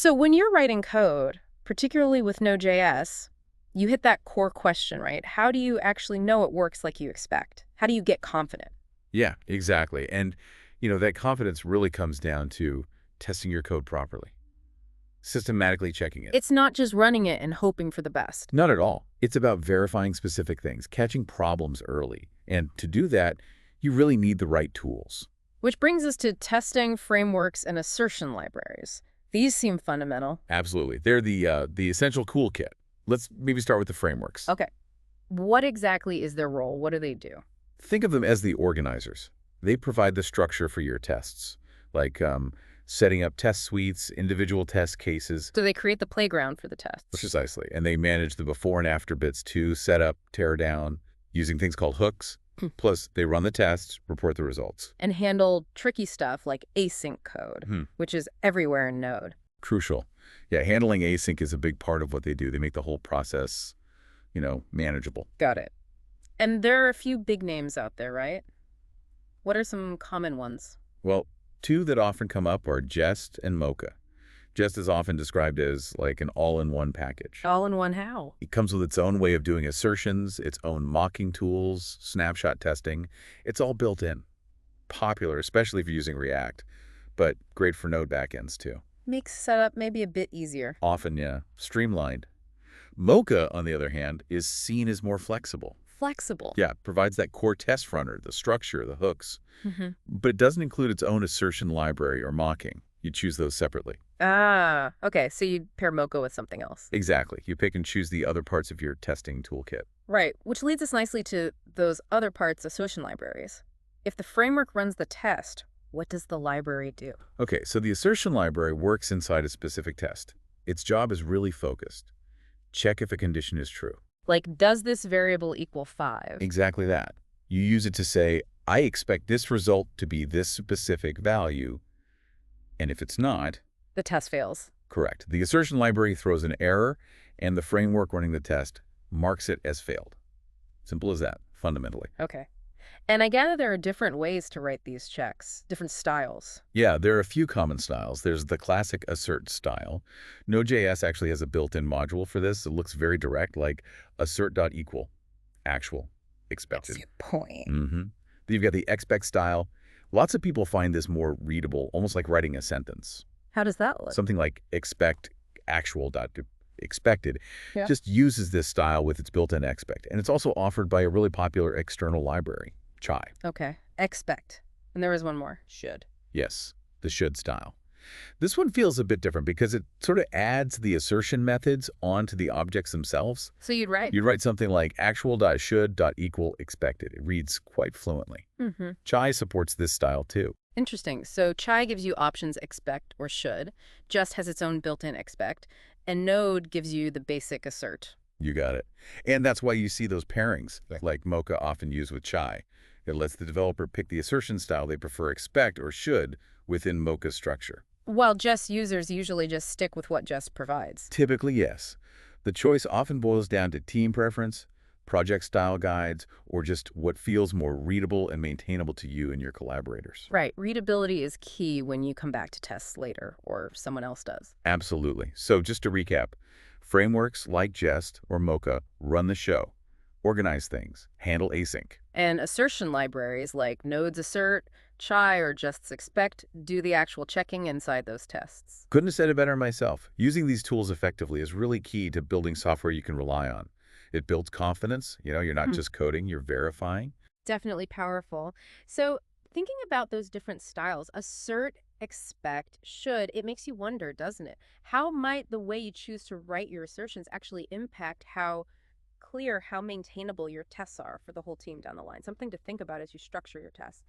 So when you're writing code, particularly with Node.js, you hit that core question, right? How do you actually know it works like you expect? How do you get confident? Yeah, exactly. And, that confidence really comes down to testing your code properly, systematically checking it. It's not just running it and hoping for the best. Not at all. It's about verifying specific things, catching problems early. And to do that, you really need the right tools. Which brings us to testing frameworks and assertion libraries. These seem fundamental. Absolutely. They're the essential cool kit. Let's maybe start with the frameworks. Okay. What exactly is their role? What do they do? Think of them as the organizers. They provide the structure for your tests, like setting up test suites, individual test cases. So they create the playground for the tests Precisely. And they manage the before and after bits too, set up, tear down, using things called hooks. Plus, they run the tests, report the results. and handle tricky stuff like async code, Hmm. which is everywhere in Node. Crucial. Yeah, handling async is a big part of what they do. They make the whole process, manageable. Got it. And there are a few big names out there, right? What are some common ones? Well, two that often come up are Jest and Mocha. Jest is often described as like an all-in-one package. All in one how? It comes with its own way of doing assertions, its own mocking tools, snapshot testing. It's all built in. Popular, especially if you're using React, but great for Node backends too. Makes setup maybe a bit easier. Often, yeah, streamlined. Mocha, on the other hand, is seen as more flexible. Flexible. Yeah, it provides that core test runner, the structure, the hooks, hmm but it doesn't include its own assertion library or mocking. You choose those separately. Ah, okay. So you pair Mocha with something else. Exactly. You pick and choose the other parts of your testing toolkit. Right, which leads us nicely to those other parts, assertion libraries. If the framework runs the test, what does the library do? Okay, so the assertion library works inside a specific test. Its job is really focused. Check if a condition is true. Like, does this variable equal 5? Exactly that. You use it to say, I expect this result to be this specific value, and if it's not, The test fails. correct. The assertion library throws an error, and the framework running the test marks it as failed. Simple as that, fundamentally. Okay. And I gather there are different ways to write these checks, different styles. Yeah, there are a few common styles. There's the classic assert style. Node.js actually has a built-in module for this. It looks very direct, like assert.equal, actual, expected. That's your point. Mm-hmm. Then you've got the expect style. Lots of people find this more readable, almost like writing a sentence. How does that look? Something like expect actual dot expected Yeah. just uses this style with its built-in expect. And it's also offered by a really popular external library, Chai. Okay. Expect. And there was one more. Should. Yes, the should style. This one feels a bit different because it sort of adds the assertion methods onto the objects themselves. So you'd write. You'd write something like actual.should.equal expected. It reads quite fluently. Mm-hmm. Chai supports this style too. Interesting. So Chai gives you options expect or should, Just has its own built-in expect, and Node gives you the basic assert. You got it. And that's why you see those pairings, Right. like Mocha often use with Chai. It lets the developer pick the assertion style they prefer expect or should within Mocha's structure. While Just users usually just stick with what Just provides. Typically, yes. The choice often boils down to team preference, project style guides, or just what feels more readable and maintainable to you and your collaborators. Right. Readability is key when you come back to tests later, or someone else does. Absolutely. So just to recap, frameworks like Jest or Mocha run the show, organize things, handle async. And assertion libraries like Node's assert, Chai, or Just's expect do the actual checking inside those tests. Couldn't have said it better myself. Using these tools effectively is really key to building software you can rely on. It builds confidence. You're not just coding, you're verifying. Definitely powerful. So thinking about those different styles, assert, expect, should, it makes you wonder, doesn't it? How might the way you choose to write your assertions actually impact how clear, how maintainable your tests are for the whole team down the line? Something to think about as you structure your tests.